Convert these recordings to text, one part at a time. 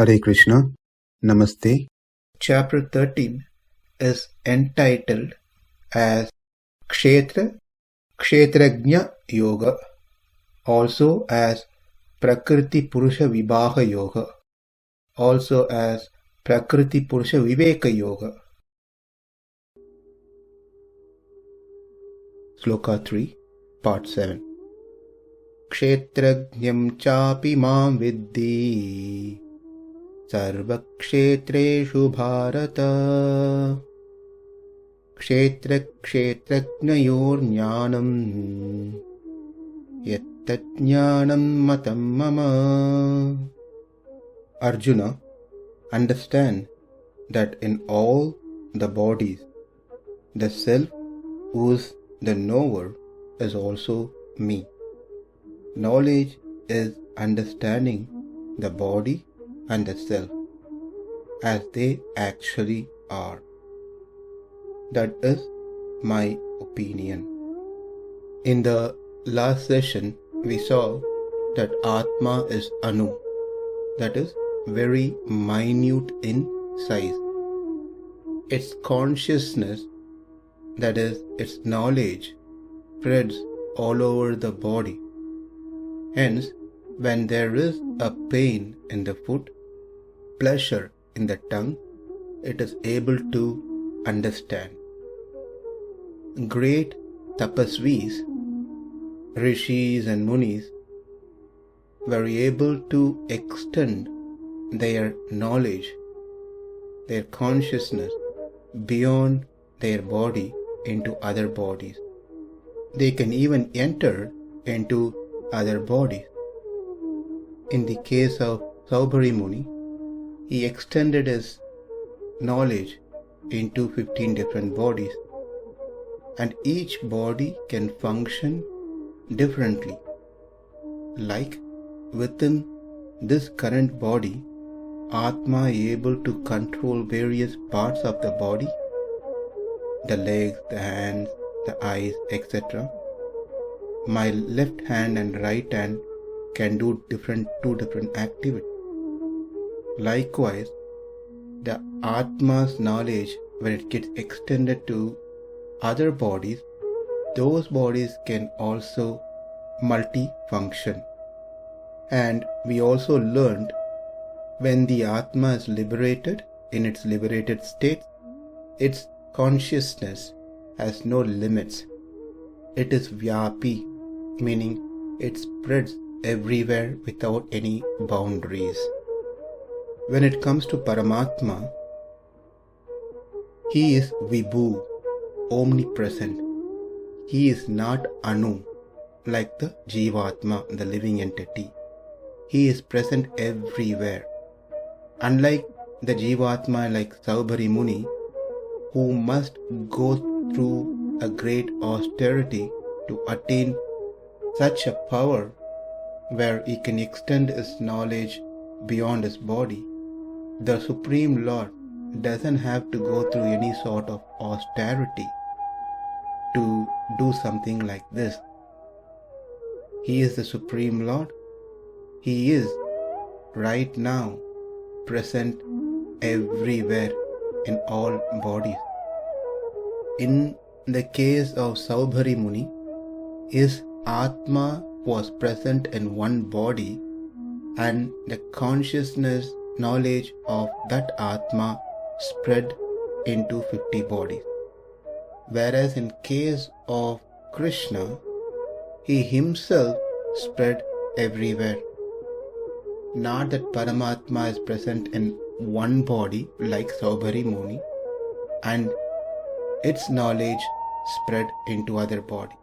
Hare Krishna, Namaste. Chapter 13 is entitled as kṣetra-kṣetrajñayor, also as Prakriti Purusha Vibhaga Yoga, also as Prakriti Purusha Viveka Yoga. Sloka 3, Part 7. Kṣetra-jñaṁ cāpi mām viddhi sarva-kṣetreṣu bhārata kṣetra-kṣetrajñayor jñānaṁ jñānaṁ mataṁ mama. Arjuna, understand that in all the bodies, the self who is the knower is also me. Knowledge is understanding the body and the self as they actually are. That is my opinion. In the last session, we saw that Atma is Anu, that is very minute in size. Its consciousness, that is its knowledge, spreads all over the body. Hence, when there is a pain in the foot, pleasure in the tongue, it is able to understand. Great tapasvis, rishis and munis were able to extend their knowledge, their consciousness beyond their body into other bodies. They can even enter into other bodies. In the case of Saubhari Muni, he extended his knowledge into 15 different bodies, and each body can function differently. Like within this current body, Atma is able to control various parts of the body, the legs, the hands, the eyes, etc. My left hand and right hand can do two different activities. Likewise, the Atma's knowledge, when it gets extended to other bodies, those bodies can also multi-function. And we also learned when the Atma is liberated, in its liberated state, its consciousness has no limits. It is vyapi, meaning it spreads everywhere without any boundaries. When it comes to Paramatma, he is vibhu, omnipresent. He is not anu, like the jivatma, the living entity. He is present everywhere. Unlike the jivatma like Saubhari Muni, who must go through a great austerity to attain such a power where he can extend his knowledge beyond his body, the Supreme Lord doesn't have to go through any sort of austerity to do something like this. He is the Supreme Lord. He is right now present everywhere in all bodies. In the case of Saubhari Muni, his Atma was present in one body, and the consciousness, knowledge of that Atma spread into 50 bodies. Whereas in case of Krishna, he himself spread everywhere. Not that Paramatma is present in one body like Saubhari Muni, and its knowledge spread into other bodies.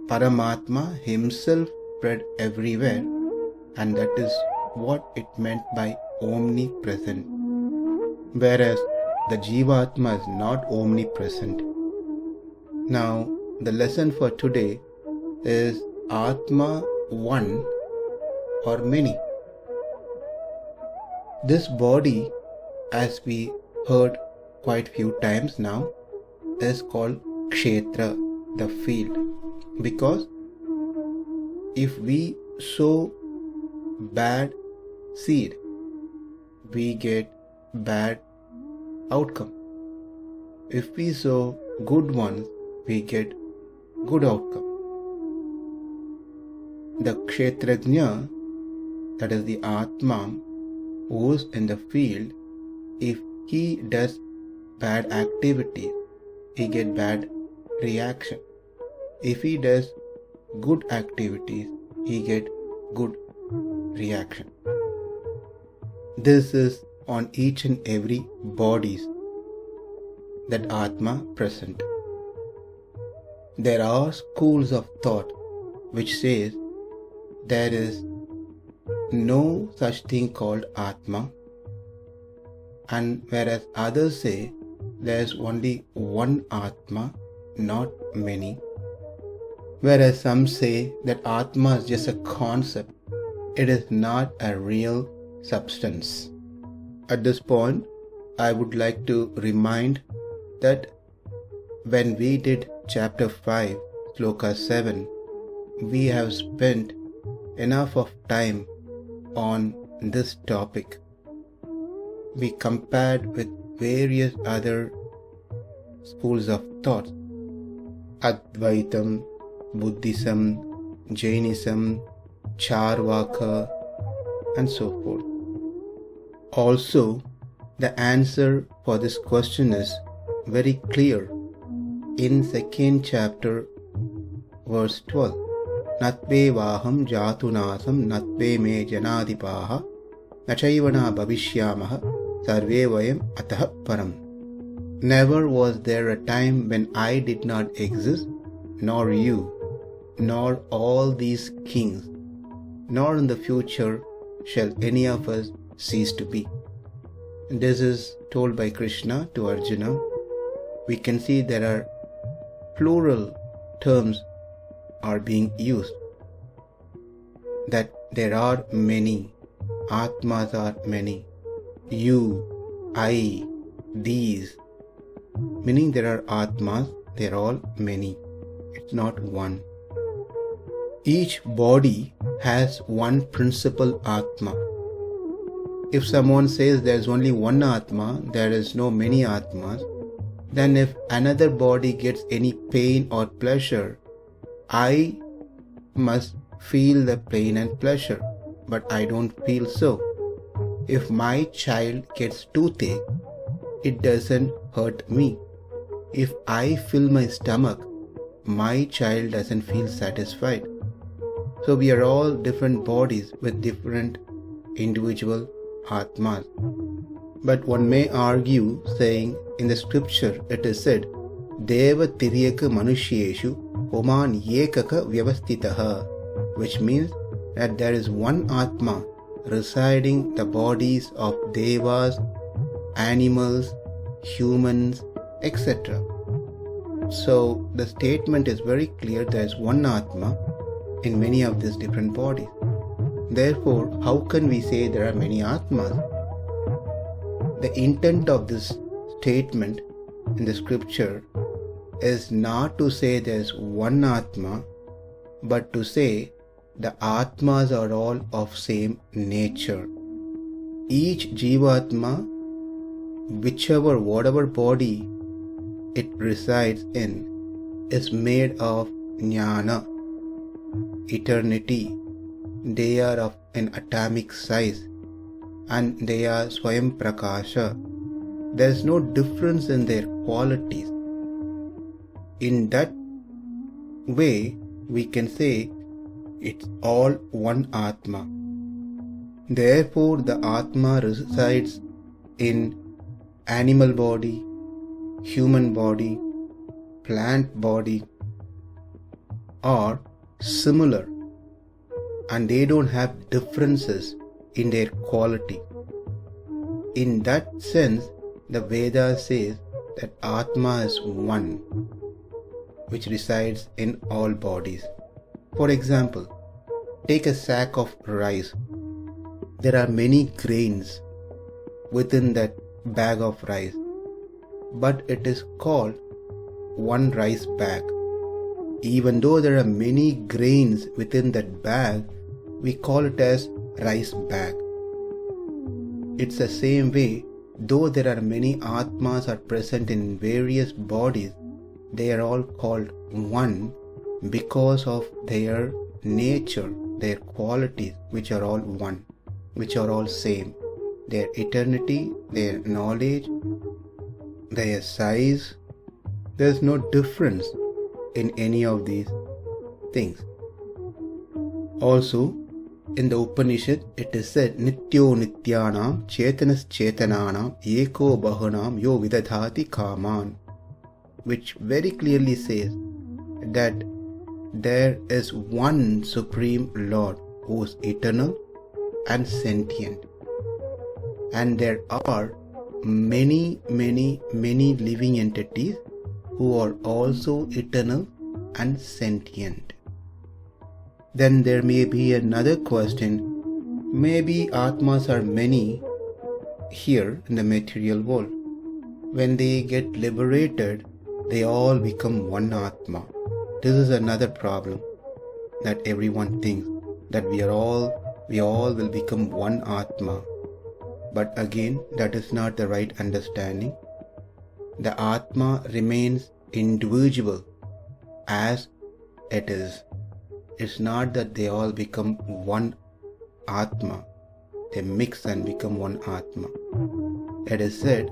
Paramatma himself spread everywhere, and that is what it meant by omnipresent. Whereas the Jivatma is not omnipresent. Now, the lesson for today is Atma one or many. This body, as we heard quite few times now, is called Kshetra, the field. Because if we sow bad seed, we get bad outcome. If we sow good ones, we get good outcome. The kṣetra-jñaṁ, that is the Atma, who is in the field, if he does bad activities, he get bad reaction. If he does good activities, he get good reaction. This is on each and every bodies that Atma present. There are schools of thought which says there is no such thing called Atma, and whereas others say there is only one Atma, not many. Whereas some say that Atma is just a concept, it is not a real substance. At this point, I would like to remind that when we did chapter 5, Sloka 7, we have spent enough of time on this topic. We compared with various other schools of thought, Advaitam, Buddhism, Jainism, Charvaka, and so forth. Also, the answer for this question is very clear in 2nd chapter, verse 12. Natve vaham jatunasam natve me janadipaha nachayvana bhavishyamaha sarve vayam atah param. Never was there a time when I did not exist, nor you, nor all these kings, nor in the future shall any of us cease to be. This is told by Krishna to Arjuna. We can see there are plural terms are being used, that there are many, Atmas are many, you, I, these, meaning there are Atmas, they are all many, it's not one. Each body has one principal Atma. If someone says there is only one Atma, there is no many Atmas, then if another body gets any pain or pleasure, I must feel the pain and pleasure, but I don't feel so. If my child gets toothache, it doesn't hurt me. If I fill my stomach, my child doesn't feel satisfied. So we are all different bodies with different individual Atmas. But one may argue saying in the scripture it is said, Deva tiryaka manushyeshu Oman yekaka vyavastitaha, which means that there is one Atma residing the bodies of devas, animals, humans, etc. So the statement is very clear, there is one Atma in many of these different bodies. Therefore, how can we say there are many Atmas? The intent of this statement in the scripture is not to say there is one Atma, but to say the Atmas are all of same nature. Each Jivatma, whatever body it resides in, is made of jnana, eternity. They are of an atomic size and they are swayam prakasha. There is no difference in their qualities. In that way, we can say it's all one Atma. Therefore, the Atma resides in animal body, human body, plant body, are similar, and they don't have differences in their quality. In that sense, the Veda says that Atma is one, which resides in all bodies. For example, take a sack of rice. There are many grains within that bag of rice, but it is called one rice bag. Even though there are many grains within that bag, we call it as rice bag. It's the same way, though there are many Atmas are present in various bodies, they are all called one because of their nature, their qualities, which are all one, which are all same. Their eternity, their knowledge, their size, there's no difference in any of these things. Also, in the Upanishad, it is said, Nityo Nityanam Chetanas Chetananam Eko Bahunam Yo Vidadhati Kaman, which very clearly says that there is one Supreme Lord who is eternal and sentient. And there are many living entities who are also eternal and sentient. Then there may be another question. Maybe Atmas are many here in the material world. When they get liberated, they all become one Atma. This is another problem that everyone thinks, that we all will become one Atma. But again, that is not the right understanding. The Atma remains individual as it is. It's not that they all become one Atma. They mix and become one Atma. It is said,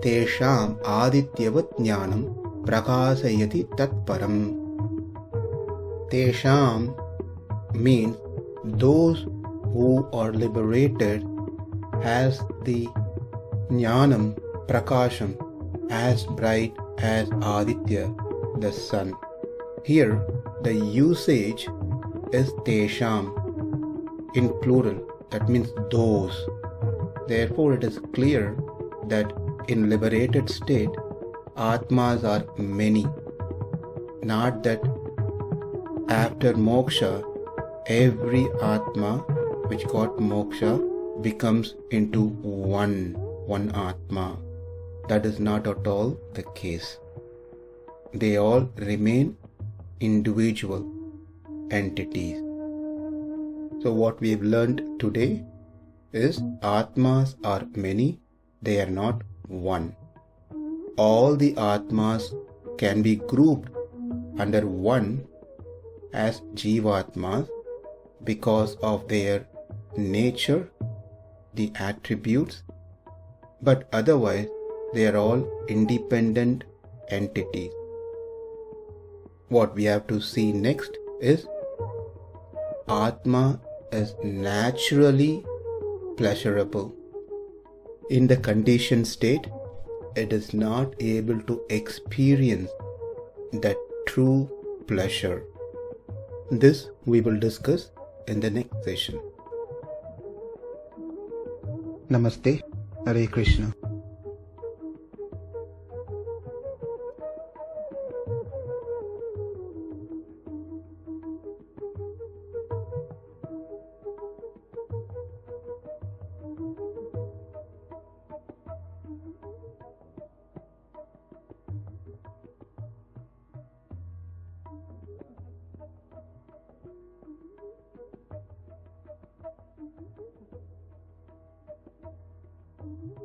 Tesham adityavat jñānaṁ prakāsayati tatparam. Tesham means those who are liberated has the jñānaṁ, prakāśam, as bright as Aditya, the sun. Here, the usage is tesham in plural, that means those. Therefore, it is clear that in liberated state, Atmas are many. Not that after moksha, every Atma which got moksha becomes into one Atma. That is not at all the case. They all remain individual entities. So what we have learned today is Atmas are many, they are not one. All the Atmas can be grouped under one as Jivatmas because of their nature, the attributes, but otherwise they are all independent entities. What we have to see next is Atma is naturally pleasurable. In the conditioned state, it is not able to experience that true pleasure. This we will discuss in the next session. Namaste. Hare Krishna. Thank you.